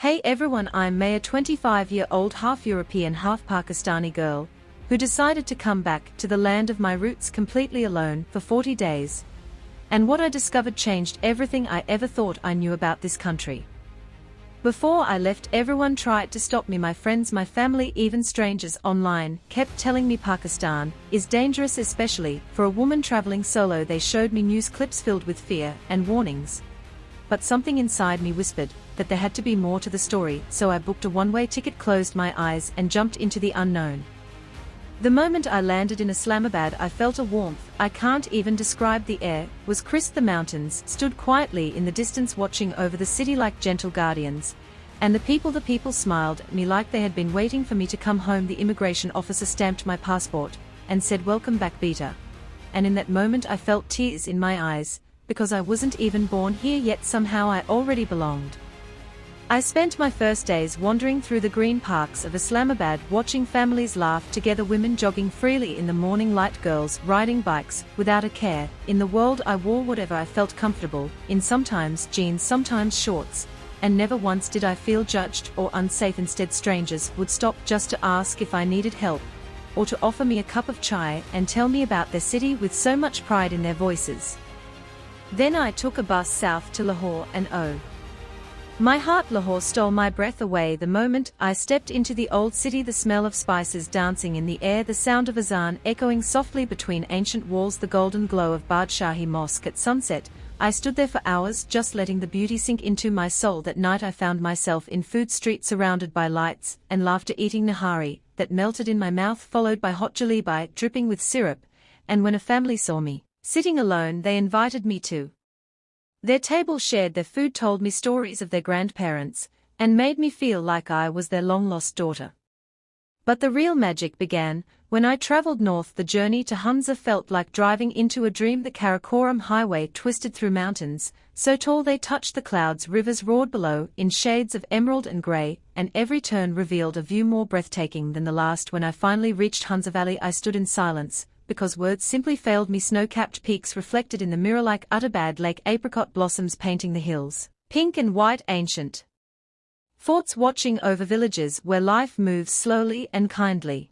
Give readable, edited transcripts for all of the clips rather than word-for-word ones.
Hey everyone, I'm Maya, a 25-year-old half-European, half-Pakistani girl, who decided to come back to the land of my roots completely alone for 40 days. And what I discovered changed everything I ever thought I knew about this country. Before I left, everyone tried to stop me. My friends, my family, even strangers online, kept telling me Pakistan is dangerous, especially for a woman traveling solo. They showed me news clips filled with fear and warnings. But something inside me whispered that there had to be more to the story, so I booked a one-way ticket, closed my eyes, and jumped into the unknown. The moment I landed in Islamabad, I felt a warmth I can't even describe. The air was crisp, the mountains stood quietly in the distance watching over the city like gentle guardians, and the people smiled at me like they had been waiting for me to come home. The immigration officer stamped my passport and said, "Welcome back, Beta." And in that moment I felt tears in my eyes, because I wasn't even born here yet somehow I already belonged. I spent my first days wandering through the green parks of Islamabad, watching families laugh together, women jogging freely in the morning light, girls riding bikes without a care in the world. I wore whatever I felt comfortable in, sometimes jeans, sometimes shorts, and never once did I feel judged or unsafe. Instead, strangers would stop just to ask if I needed help, or to offer me a cup of chai and tell me about their city with so much pride in their voices. Then I took a bus south to Lahore, and oh my heart, Lahore stole my breath away the moment I stepped into the old city. The smell of spices dancing in the air, the sound of azan echoing softly between ancient walls, the golden glow of Badshahi Mosque at sunset. I stood there for hours, just letting the beauty sink into my soul. That night I found myself in Food Street, surrounded by lights and laughter, eating nahari that melted in my mouth, followed by hot jalebi dripping with syrup. And when a family saw me sitting alone, they invited me to their table, shared their food, told me stories of their grandparents, and made me feel like I was their long-lost daughter. But the real magic began when I traveled north. The journey to Hunza felt like driving into a dream. The Karakoram highway twisted through mountains, so tall they touched the clouds. Rivers roared below in shades of emerald and grey, and every turn revealed a view more breathtaking than the last. When I finally reached Hunza Valley, I stood in silence, because words simply failed me. Snow-capped peaks reflected in the mirror like Attabad Lake, apricot blossoms painting the hills pink and white, ancient forts watching over villages where life moves slowly and kindly.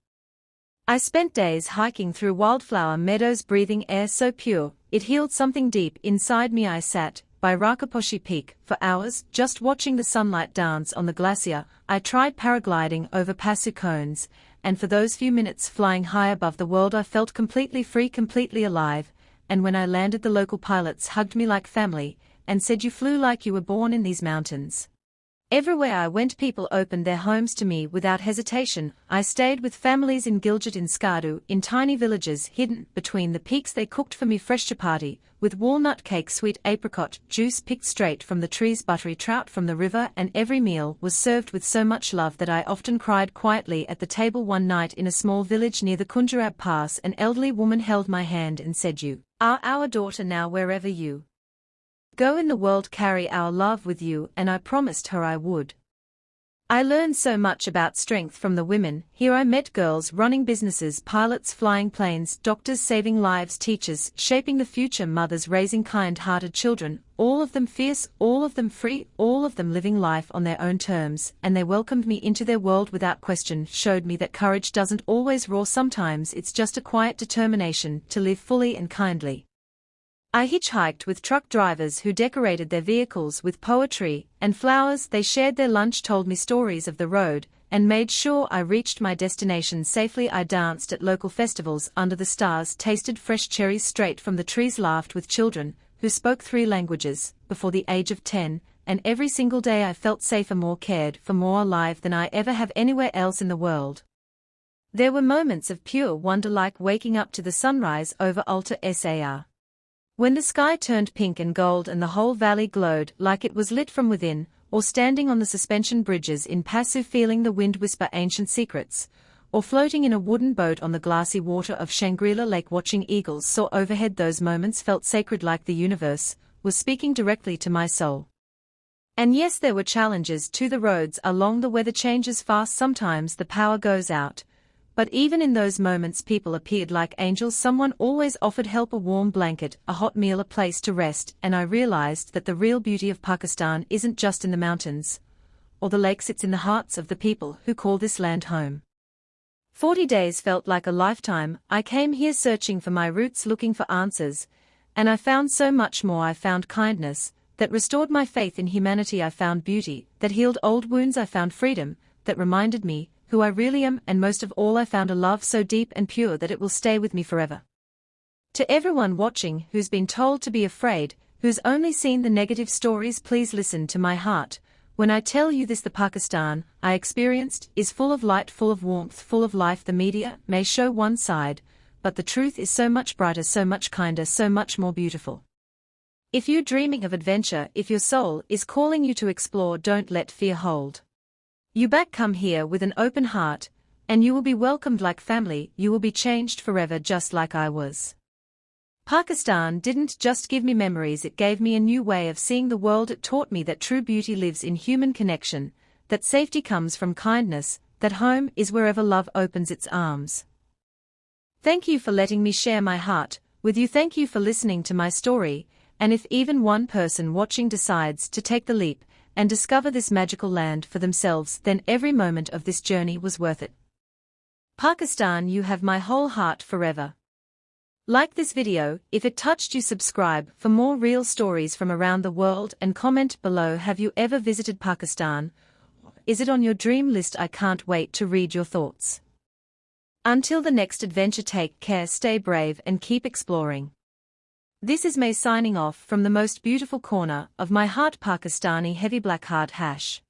I spent days hiking through wildflower meadows, breathing air so pure it healed something deep inside me. I sat by Rakaposhi Peak for hours, just watching the sunlight dance on the glacier. I tried paragliding over Passu cones, and for those few minutes flying high above the world, I felt completely free, completely alive. And when I landed, the local pilots hugged me like family and said, "You flew like you were born in these mountains." Everywhere I went, people opened their homes to me without hesitation. I stayed with families in Gilgit, in Skardu, in tiny villages hidden between the peaks. They cooked for me fresh chapati with walnut cake, sweet apricot juice picked straight from the trees, buttery trout from the river, and every meal was served with so much love that I often cried quietly at the table. One night in a small village near the Kunjarab Pass, an elderly woman held my hand and said, "You are our daughter now. Wherever you go in the world, carry our love with you," and I promised her I would. I learned so much about strength from the women. Here I met girls running businesses, pilots flying planes, doctors saving lives, teachers shaping the future, mothers raising kind-hearted children, all of them fierce, all of them free, all of them living life on their own terms, and they welcomed me into their world without question, showed me that courage doesn't always roar. Sometimes it's just a quiet determination to live fully and kindly. I hitchhiked with truck drivers who decorated their vehicles with poetry and flowers. They shared their lunch, told me stories of the road, and made sure I reached my destination safely. I danced at local festivals under the stars, tasted fresh cherries straight from the trees, laughed with children who spoke 3 languages before the age of 10, and every single day I felt safer, more cared for, more alive than I ever have anywhere else in the world. There were moments of pure wonder, like waking up to the sunrise over Alta Sar, when the sky turned pink and gold and the whole valley glowed like it was lit from within, or standing on the suspension bridges in Passu, feeling the wind whisper ancient secrets, or floating in a wooden boat on the glassy water of Shangri-La Lake watching eagles soar overhead. Those moments felt sacred, like the universe was speaking directly to my soul. And yes, there were challenges too. The roads are long, the weather changes fast, sometimes the power goes out. But even in those moments, people appeared like angels. Someone always offered help, a warm blanket, a hot meal, a place to rest, and I realized that the real beauty of Pakistan isn't just in the mountains or the lake sits in the hearts of the people who call this land home. 40 days felt like a lifetime. I came here searching for my roots, looking for answers, and I found so much more. I found kindness that restored my faith in humanity. I found beauty that healed old wounds. I found freedom that reminded me who I really am, and most of all I found a love so deep and pure that it will stay with me forever. To everyone watching who's been told to be afraid, who's only seen the negative stories, please listen to my heart. When I tell you this, the Pakistan I experienced is full of light, full of warmth, full of life. The media may show one side, but the truth is so much brighter, so much kinder, so much more beautiful. If you're dreaming of adventure, if your soul is calling you to explore, don't let fear hold you back. Come here with an open heart, and you will be welcomed like family. You will be changed forever, just like I was. Pakistan didn't just give me memories, it gave me a new way of seeing the world. It taught me that true beauty lives in human connection, that safety comes from kindness, that home is wherever love opens its arms. Thank you for letting me share my heart with you. Thank you for listening to my story, and if even one person watching decides to take the leap and discover this magical land for themselves, then every moment of this journey was worth it. Pakistan, you have my whole heart forever. Like this video if it touched you, subscribe for more real stories from around the world, and comment below, have you ever visited Pakistan? Is it on your dream list? I can't wait to read your thoughts. Until the next adventure, take care, stay brave and keep exploring. This is May signing off from the most beautiful corner of my heart, Pakistani heavy black heart #.